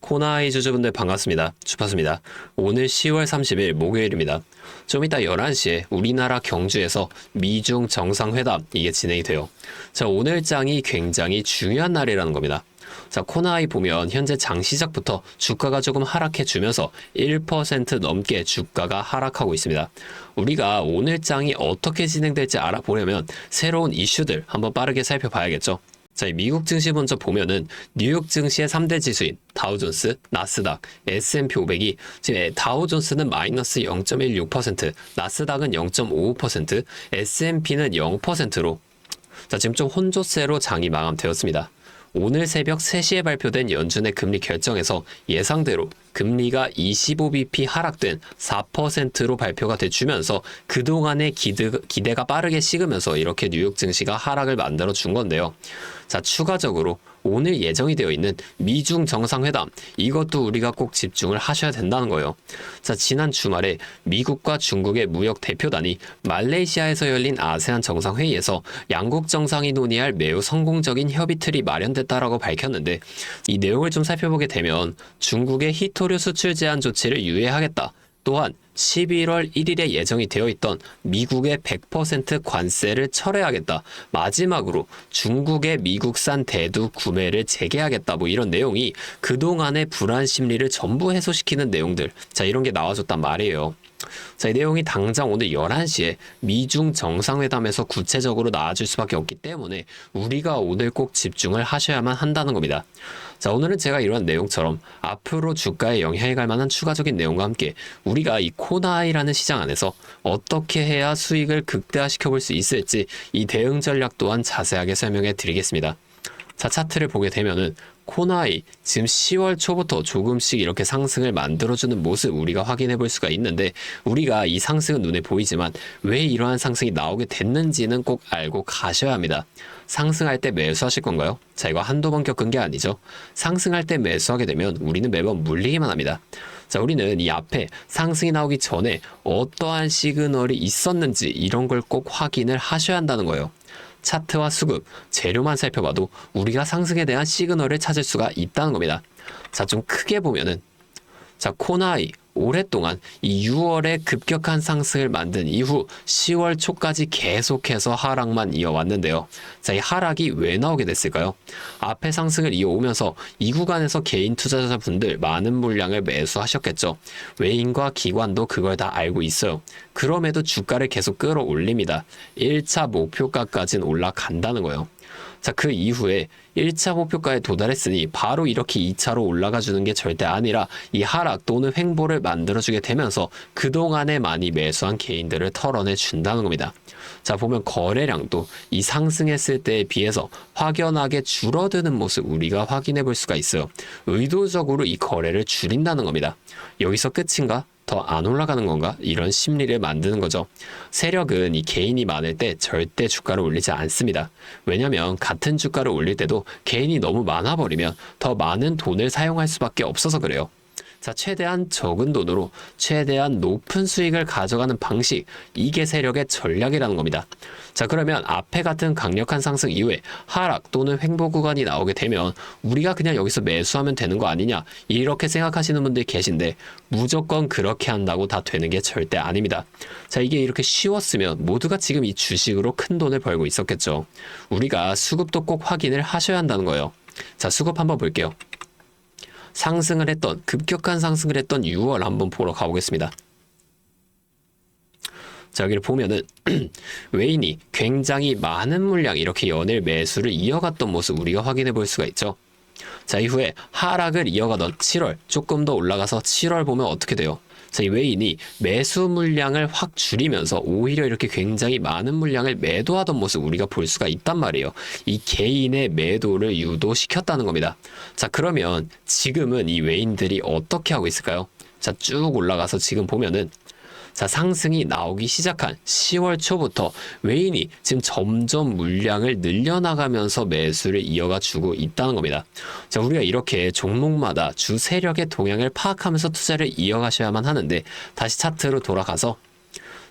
코나이 주주분들 반갑습니다. 주파수입니다. 오늘 10월 30일 목요일입니다. 좀 이따 11시에 우리나라 경주에서 미중 정상회담 이게 진행이 돼요. 자, 오늘 장이 굉장히 중요한 날이라는 겁니다. 자, 코나이 보면 현재 장 시작부터 주가가 조금 하락해 주면서 1% 넘게 주가가 하락하고 있습니다. 우리가 오늘 장이 어떻게 진행될지 알아보려면 새로운 이슈들 한번 빠르게 살펴봐야겠죠. 자, 미국 증시 먼저 보면은 뉴욕 증시의 3대 지수인 다우존스, 나스닥, S&P 500이 지금 다우존스는 마이너스 0.16%, 나스닥은 0.55%, S&P는 0%로 자, 지금 좀 혼조세로 장이 마감되었습니다. 오늘 새벽 3시에 발표된 연준의 금리 결정에서 예상대로 금리가 25bp 하락된 4%로 발표가 돼주면서 그동안의 기대가 빠르게 식으면서 이렇게 뉴욕 증시가 하락을 만들어 준 건데요. 자, 추가적으로 오늘 예정이 되어 있는 미중 정상회담, 이것도 우리가 꼭 집중을 하셔야 된다는 거예요. 자, 지난 주말에 미국과 중국의 무역 대표단이 말레이시아에서 열린 아세안 정상회의에서 양국 정상이 논의할 매우 성공적인 협의 틀이 마련됐다라고 밝혔는데, 이 내용을 좀 살펴보게 되면 중국의 희토류 수출 제한 조치를 유예하겠다. 또한 11월 1일에 예정이 되어 있던 미국의 100% 관세를 철회하겠다. 마지막으로 중국의 미국산 대두 구매를 재개하겠다. 뭐 이런 내용이 그동안의 불안 심리를 전부 해소시키는 내용들. 자, 이런 게 나와줬단 말이에요. 자, 이 내용이 당장 오늘 11시에 미중 정상회담에서 구체적으로 나와줄 수밖에 없기 때문에 우리가 오늘 꼭 집중을 하셔야만 한다는 겁니다. 자, 오늘은 제가 이런 내용처럼 앞으로 주가에 영향이 갈 만한 추가적인 내용과 함께 우리가 이 코나이라는 시장 안에서 어떻게 해야 수익을 극대화시켜 볼 수 있을지 이 대응 전략 또한 자세하게 설명해 드리겠습니다. 자, 차트를 보게 되면은 코나이 지금 10월 초부터 조금씩 이렇게 상승을 만들어주는 모습 우리가 확인해 볼 수가 있는데, 우리가 이 상승은 눈에 보이지만 왜 이러한 상승이 나오게 됐는지는 꼭 알고 가셔야 합니다. 상승할 때 매수하실 건가요? 자, 이거 한두 번 겪은 게 아니죠. 상승할 때 매수하게 되면 우리는 매번 물리기만 합니다. 자, 우리는 이 앞에 상승이 나오기 전에 어떠한 시그널이 있었는지 이런 걸 꼭 확인을 하셔야 한다는 거예요. 차트와 수급, 재료만 살펴봐도 우리가 상승에 대한 시그널을 찾을 수가 있다는 겁니다. 자, 좀 크게 보면은 자, 코나이 오랫동안 이 6월에 급격한 상승을 만든 이후 10월 초까지 계속해서 하락만 이어왔는데요. 자, 이 하락이 왜 나오게 됐을까요? 앞에 상승을 이어오면서 이 구간에서 개인 투자자분들 많은 물량을 매수하셨겠죠. 외인과 기관도 그걸 다 알고 있어요. 그럼에도 주가를 계속 끌어올립니다. 1차 목표가까지는 올라간다는 거예요. 자, 그 이후에 1차 목표가에 도달했으니 바로 이렇게 2차로 올라가 주는 게 절대 아니라 이 하락 또는 횡보를 만들어주게 되면서 그동안에 많이 매수한 개인들을 털어내 준다는 겁니다. 자, 보면 거래량도 이 상승했을 때에 비해서 확연하게 줄어드는 모습 우리가 확인해 볼 수가 있어요. 의도적으로 이 거래를 줄인다는 겁니다. 여기서 끝인가? 더 안 올라가는 건가? 이런 심리를 만드는 거죠. 세력은 이 개인이 많을 때 절대 주가를 올리지 않습니다. 왜냐면 같은 주가를 올릴 때도 개인이 너무 많아버리면 더 많은 돈을 사용할 수밖에 없어서 그래요. 자, 최대한 적은 돈으로 최대한 높은 수익을 가져가는 방식, 이게 세력의 전략이라는 겁니다. 자, 그러면 앞에 같은 강력한 상승 이후에 하락 또는 횡보 구간이 나오게 되면 우리가 그냥 여기서 매수하면 되는 거 아니냐, 이렇게 생각하시는 분들이 계신데 무조건 그렇게 한다고 다 되는 게 절대 아닙니다. 자, 이게 이렇게 쉬웠으면 모두가 지금 이 주식으로 큰 돈을 벌고 있었겠죠. 우리가 수급도 꼭 확인을 하셔야 한다는 거예요. 자, 수급 한번 볼게요. 상승을 했던, 급격한 상승을 했던 6월 한번 보러 가보겠습니다. 자, 여기를 보면은 외인이 굉장히 많은 물량 이렇게 연일 매수를 이어갔던 모습 우리가 확인해 볼 수가 있죠. 자, 이후에 하락을 이어가던 7월 조금 더 올라가서 7월 보면 어떻게 돼요? 자, 이 외인이 매수 물량을 확 줄이면서 오히려 이렇게 굉장히 많은 물량을 매도하던 모습 우리가 볼 수가 있단 말이에요. 이 개인의 매도를 유도시켰다는 겁니다. 자, 그러면 지금은 이 외인들이 어떻게 하고 있을까요? 자, 쭉 올라가서 지금 보면은 자, 상승이 나오기 시작한 10월 초부터 외인이 지금 점점 물량을 늘려나가면서 매수를 이어가 주고 있다는 겁니다. 자, 우리가 이렇게 종목마다 주 세력의 동향을 파악하면서 투자를 이어가셔야만 하는데, 다시 차트로 돌아가서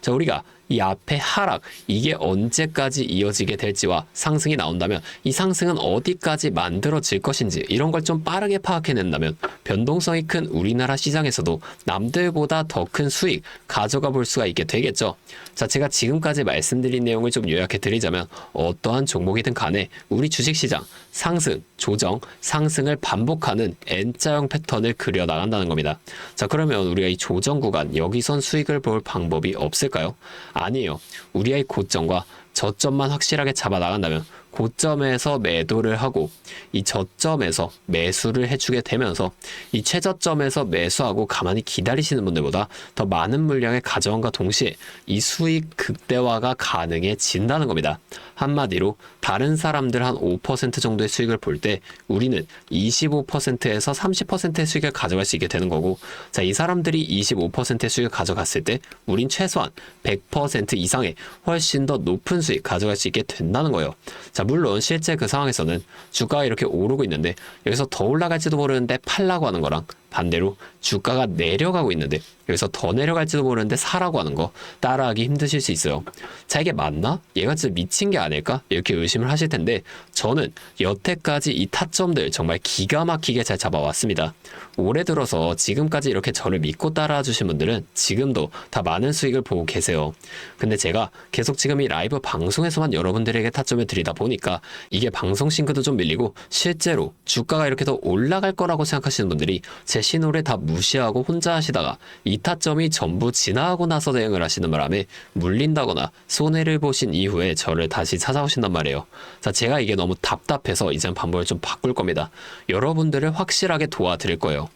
자, 우리가 이 앞에 하락, 이게 언제까지 이어지게 될지와 상승이 나온다면 이 상승은 어디까지 만들어질 것인지 이런 걸 좀 빠르게 파악해낸다면 변동성이 큰 우리나라 시장에서도 남들보다 더 큰 수익 가져가 볼 수가 있게 되겠죠. 자, 제가 지금까지 말씀드린 내용을 좀 요약해 드리자면 어떠한 종목이든 간에 우리 주식시장 상승, 조정, 상승을 반복하는 N자형 패턴을 그려 나간다는 겁니다. 자, 그러면 우리가 이 조정 구간 여기선 수익을 볼 방법이 없을까요? 아니에요. 우리의 고점과 저점만 확실하게 잡아 나간다면 고점에서 매도를 하고 이 저점에서 매수를 해주게 되면서 이 최저점에서 매수하고 가만히 기다리시는 분들보다 더 많은 물량을 가져온과 동시에 이 수익 극대화가 가능해진다는 겁니다. 한마디로 다른 사람들 한 5% 정도의 수익을 볼 때 우리는 25%에서 30%의 수익을 가져갈 수 있게 되는 거고, 자, 이 사람들이 25%의 수익을 가져갔을 때 우린 최소한 100% 이상의 훨씬 더 높은 수익 가져갈 수 있게 된다는 거예요. 자, 물론 실제 그 상황에서는 주가가 이렇게 오르고 있는데 여기서 더 올라갈지도 모르는데 팔라고 하는 거랑 반대로 주가가 내려가고 있는데 여기서 더 내려갈지도 모르는데 사라고 하는 거 따라하기 힘드실 수 있어요. 자, 이게 맞나? 얘가 진짜 미친 게 아닐까? 이렇게 의심을 하실 텐데 저는 여태까지 이 타점들 정말 기가 막히게 잘 잡아왔습니다. 올해 들어서 지금까지 이렇게 저를 믿고 따라와 주신 분들은 지금도 다 많은 수익을 보고 계세요. 근데 제가 계속 지금 이 라이브 방송에서만 여러분들에게 타점을 드리다 보니까 이게 방송 싱크도 좀 밀리고 실제로 주가가 이렇게 더 올라갈 거라고 생각하시는 분들이 제 신호를 다 무시하고 혼자 하시다가 이 타점이 전부 지나가고 나서 대응을 하시는 바람에 물린다거나 손해를 보신 이후에 저를 다시 찾아오신단 말이에요. 자, 제가 이게 너무 답답해서 이젠 방법을 좀 바꿀 겁니다. 여러분들을 확실하게 도와드릴 거예요.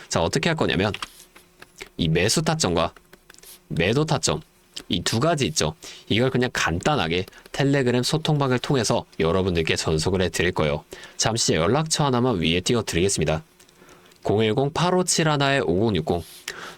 자, 어떻게 할 거냐면 이 매수 타점과 매도 타점 이 두 가지 있죠. 이걸 그냥 간단하게 텔레그램 소통방을 통해서 여러분들께 전송을 해드릴 거예요. 잠시 연락처 하나만 위에 띄워드리겠습니다. 010-8571-5060.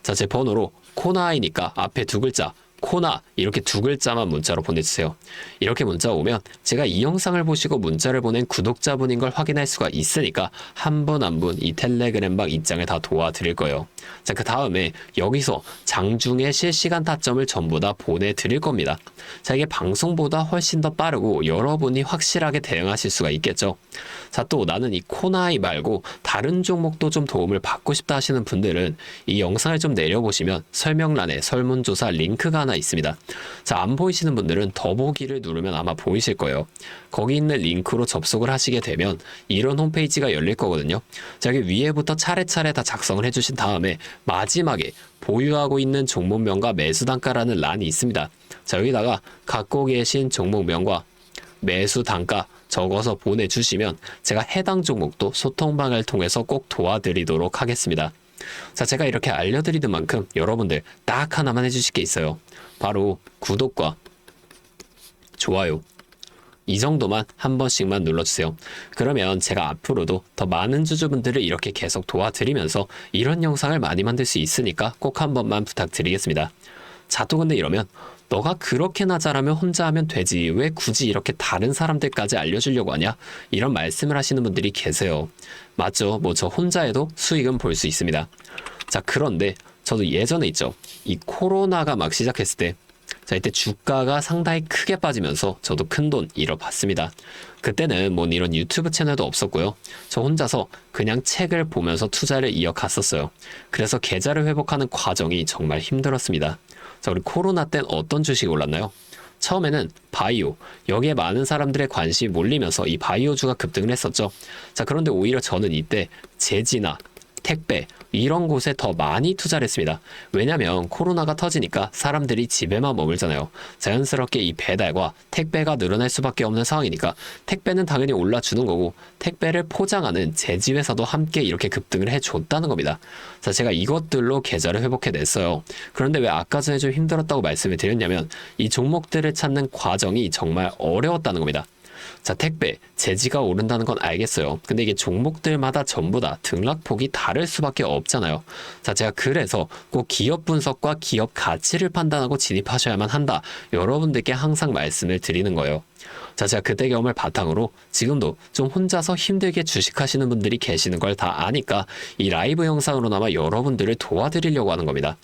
자, 제 번호로 코나이니까 앞에 두 글자 코나 이렇게 두 글자만 문자로 보내주세요. 이렇게 문자 오면 제가 이 영상을 보시고 문자를 보낸 구독자분인 걸 확인할 수가 있으니까 한 분 한 분 이 텔레그램방 입장을 다 도와드릴 거예요. 자, 그 다음에 여기서 장중에 실시간 타점을 전부 다 보내드릴 겁니다. 자, 이게 방송보다 훨씬 더 빠르고 여러분이 확실하게 대응하실 수가 있겠죠. 자, 또 나는 이 코나이 말고 다른 종목도 좀 도움을 받고 싶다 하시는 분들은 이 영상을 좀 내려보시면 설명란에 설문조사 링크가 하나 있습니다. 자, 안 보이시는 분들은 더보기를 누르면 아마 보이실 거예요. 거기 있는 링크로 접속을 하시게 되면 이런 홈페이지가 열릴 거거든요. 자, 여기 위에부터 차례차례 다 작성을 해주신 다음에 마지막에 보유하고 있는 종목명과 매수단가라는 란이 있습니다. 자, 여기다가 갖고 계신 종목명과 매수단가 적어서 보내주시면 제가 해당 종목도 소통방을 통해서 꼭 도와드리도록 하겠습니다. 자, 제가 이렇게 알려드리는 만큼 여러분들 딱 하나만 해주실 게 있어요. 바로 구독과 좋아요. 이 정도만 한 번씩만 눌러주세요. 그러면 제가 앞으로도 더 많은 주주분들을 이렇게 계속 도와드리면서 이런 영상을 많이 만들 수 있으니까 꼭 한 번만 부탁드리겠습니다. 자, 또 근데 이러면 너가 그렇게나 잘하면 혼자 하면 되지 왜 굳이 이렇게 다른 사람들까지 알려주려고 하냐? 이런 말씀을 하시는 분들이 계세요. 맞죠? 뭐 저 혼자 해도 수익은 볼 수 있습니다. 자, 그런데 저도 예전에 있죠. 이 코로나가 막 시작했을 때 자, 이때 주가가 상당히 크게 빠지면서 저도 큰돈 잃어봤습니다. 그때는 뭐 이런 유튜브 채널도 없었고요. 저 혼자서 그냥 책을 보면서 투자를 이어갔었어요. 그래서 계좌를 회복하는 과정이 정말 힘들었습니다. 자, 우리 코로나 땐 어떤 주식이 올랐나요? 처음에는 바이오, 여기에 많은 사람들의 관심이 몰리면서 이 바이오주가 급등을 했었죠. 자, 그런데 오히려 저는 이때 제지나 택배 이런 곳에 더 많이 투자를 했습니다. 왜냐면 코로나가 터지니까 사람들이 집에만 머물잖아요. 자연스럽게 이 배달과 택배가 늘어날 수밖에 없는 상황이니까 택배는 당연히 올라주는 거고 택배를 포장하는 제지회사도 함께 이렇게 급등을 해줬다는 겁니다. 자, 제가 이것들로 계좌를 회복해냈어요. 그런데 왜 아까 전에 좀 힘들었다고 말씀을 드렸냐면 이 종목들을 찾는 과정이 정말 어려웠다는 겁니다. 자, 택배, 제지가 오른다는 건 알겠어요. 근데 이게 종목들마다 전부 다 등락폭이 다를 수밖에 없잖아요. 자, 제가 그래서 꼭 기업 분석과 기업 가치를 판단하고 진입하셔야만 한다. 여러분들께 항상 말씀을 드리는 거예요. 자, 제가 그때 경험을 바탕으로 지금도 좀 혼자서 힘들게 주식하시는 분들이 계시는 걸 다 아니까 이 라이브 영상으로나마 여러분들을 도와드리려고 하는 겁니다.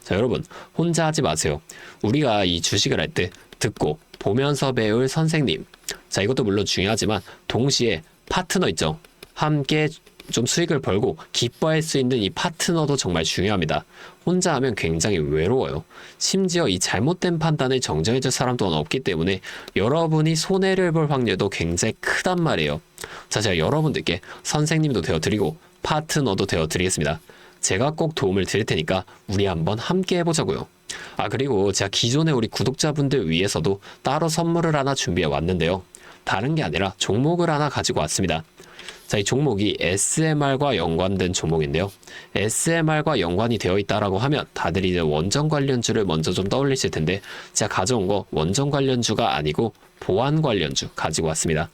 자, 여러분 혼자 하지 마세요. 우리가 이 주식을 할 때 듣고 보면서 배울 선생님, 자, 이것도 물론 중요하지만 동시에 파트너 있죠. 함께 좀 수익을 벌고 기뻐할 수 있는 이 파트너도 정말 중요합니다. 혼자 하면 굉장히 외로워요. 심지어 이 잘못된 판단을 정정해줄 사람 또한 없기 때문에 여러분이 손해를 볼 확률도 굉장히 크단 말이에요. 자, 제가 여러분들께 선생님도 되어드리고 파트너도 되어드리겠습니다. 제가 꼭 도움을 드릴 테니까 우리 한번 함께 해보자고요. 아, 그리고 제가 기존에 우리 구독자분들 위해서도 따로 선물을 하나 준비해 왔는데요. 다른 게 아니라 종목을 하나 가지고 왔습니다. 자, 이 종목이 SMR과 연관된 종목인데요. SMR과 연관이 되어 있다라고 하면 다들 이제 원전 관련주를 먼저 좀 떠올리실 텐데, 제가 가져온 거 원전 관련주가 아니고 보안 관련주 가지고 왔습니다.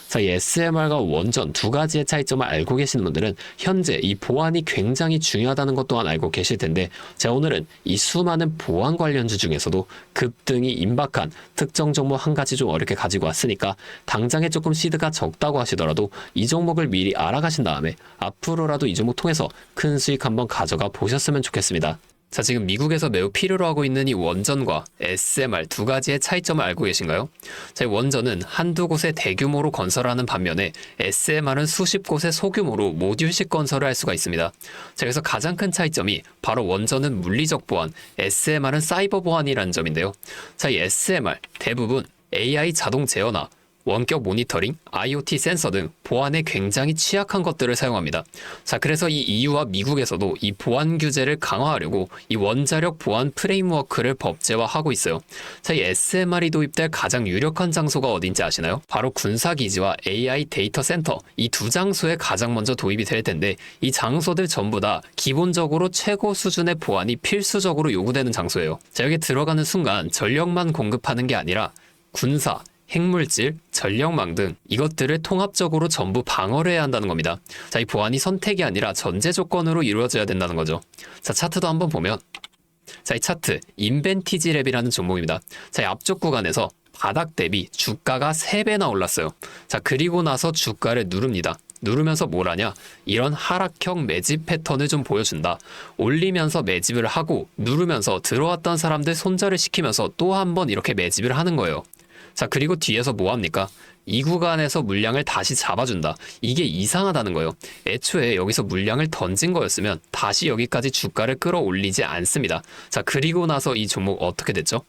자, 이 SMR과 원전 두 가지의 차이점을 알고 계시는 분들은 현재 이 보안이 굉장히 중요하다는 것 또한 알고 계실 텐데, 제가 오늘은 이 수많은 보안 관련주 중에서도 급등이 임박한 특정 종목 한 가지 좀 어렵게 가지고 왔으니까 당장에 조금 시드가 적다고 하시더라도 이 종목을 미리 알아가신 다음에 앞으로라도 이 종목 통해서 큰 수익 한번 가져가 보셨으면 좋겠습니다. 자, 지금 미국에서 매우 필요로 하고 있는 이 원전과 SMR 두 가지의 차이점을 알고 계신가요? 자, 이 원전은 한두 곳에 대규모로 건설하는 반면에 SMR은 수십 곳에 소규모로 모듈식 건설을 할 수가 있습니다. 자, 그래서 가장 큰 차이점이 바로 원전은 물리적 보안, SMR은 사이버 보안이라는 점인데요. 자, 이 SMR 대부분 AI 자동 제어나 원격 모니터링, IoT 센서 등 보안에 굉장히 취약한 것들을 사용합니다. 자, 그래서 이 EU와 미국에서도 이 보안 규제를 강화하려고 이 원자력 보안 프레임워크를 법제화하고 있어요. 자, 이 SMR이 도입될 가장 유력한 장소가 어딘지 아시나요? 바로 군사기지와 AI 데이터 센터, 이 두 장소에 가장 먼저 도입이 될 텐데, 이 장소들 전부 다 기본적으로 최고 수준의 보안이 필수적으로 요구되는 장소예요. 자, 여기 들어가는 순간 전력만 공급하는 게 아니라 군사, 핵물질, 전력망 등 이것들을 통합적으로 전부 방어를 해야 한다는 겁니다. 자, 이 보안이 선택이 아니라 전제 조건으로 이루어져야 된다는 거죠. 자, 차트도 한번 보면, 자, 이 차트 인벤티지 랩이라는 종목입니다. 자, 이 앞쪽 구간에서 바닥 대비 주가가 3배나 올랐어요. 자, 그리고 나서 주가를 누릅니다. 누르면서 뭘 하냐? 이런 하락형 매집 패턴을 좀 보여준다. 올리면서 매집을 하고 누르면서 들어왔던 사람들 손절을 시키면서 또 한 번 이렇게 매집을 하는 거예요. 자, 그리고 뒤에서 뭐 합니까? 이 구간에서 물량을 다시 잡아준다. 이게 이상하다는 거예요. 애초에 여기서 물량을 던진 거였으면 다시 여기까지 주가를 끌어올리지 않습니다. 자, 그리고 나서 이 종목 어떻게 됐죠?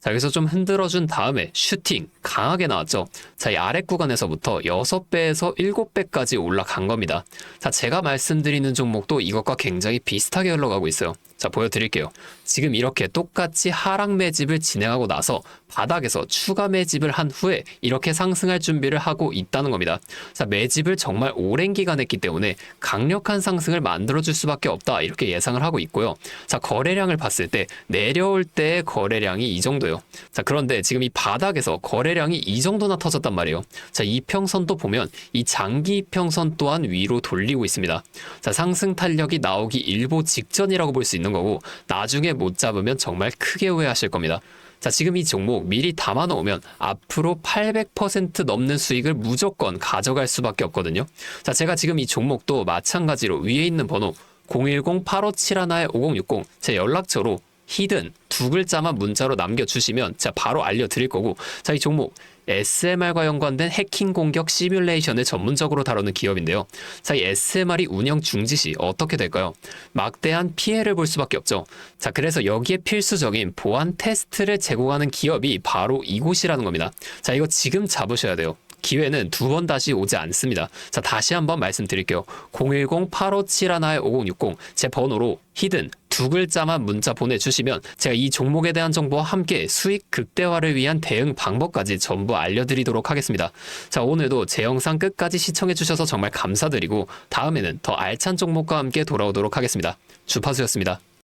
자, 여기서 좀 흔들어준 다음에 슈팅 강하게 나왔죠. 자, 이 아래 구간에서부터 6배에서 7배까지 올라간 겁니다. 자, 제가 말씀드리는 종목도 이것과 굉장히 비슷하게 흘러가고 있어요. 자, 보여드릴게요. 지금 이렇게 똑같이 하락 매집을 진행하고 나서 바닥에서 추가 매집을 한 후에 이렇게 상승할 준비를 하고 있다는 겁니다. 자, 매집을 정말 오랜 기간 했기 때문에 강력한 상승을 만들어줄 수밖에 없다, 이렇게 예상을 하고 있고요. 자, 거래량을 봤을 때 내려올 때의 거래량이 이 정도예요. 자, 그런데 지금 이 바닥에서 거래량이 이 정도나 터졌단 말이에요. 자, 이평선도 보면 이 장기 이평선 또한 위로 돌리고 있습니다. 자, 상승 탄력이 나오기 일보 직전이라고 볼 수 있는 거고, 나중에 못 잡으면 정말 크게 후회하실 겁니다. 자, 지금 이 종목 미리 담아 놓으면 앞으로 800% 넘는 수익을 무조건 가져갈 수밖에 없거든요. 자, 제가 지금 이 종목도 마찬가지로 위에 있는 번호 010-8571-5060 제 연락처로 히든 두 글자만 문자로 남겨주시면 제가 바로 알려드릴 거고, 자, 이 종목 SMR과 연관된 해킹 공격 시뮬레이션을 전문적으로 다루는 기업인데요. 자, 이 SMR이 운영 중지 시 어떻게 될까요? 막대한 피해를 볼 수밖에 없죠. 자, 그래서 여기에 필수적인 보안 테스트를 제공하는 기업이 바로 이곳이라는 겁니다. 자, 이거 지금 잡으셔야 돼요. 기회는 두 번 다시 오지 않습니다. 자, 다시 한번 말씀드릴게요. 010-8571-5060 제 번호로 히든 두 글자만 문자 보내주시면 제가 이 종목에 대한 정보와 함께 수익 극대화를 위한 대응 방법까지 전부 알려드리도록 하겠습니다. 자, 오늘도 제 영상 끝까지 시청해주셔서 정말 감사드리고 다음에는 더 알찬 종목과 함께 돌아오도록 하겠습니다. 주파수였습니다.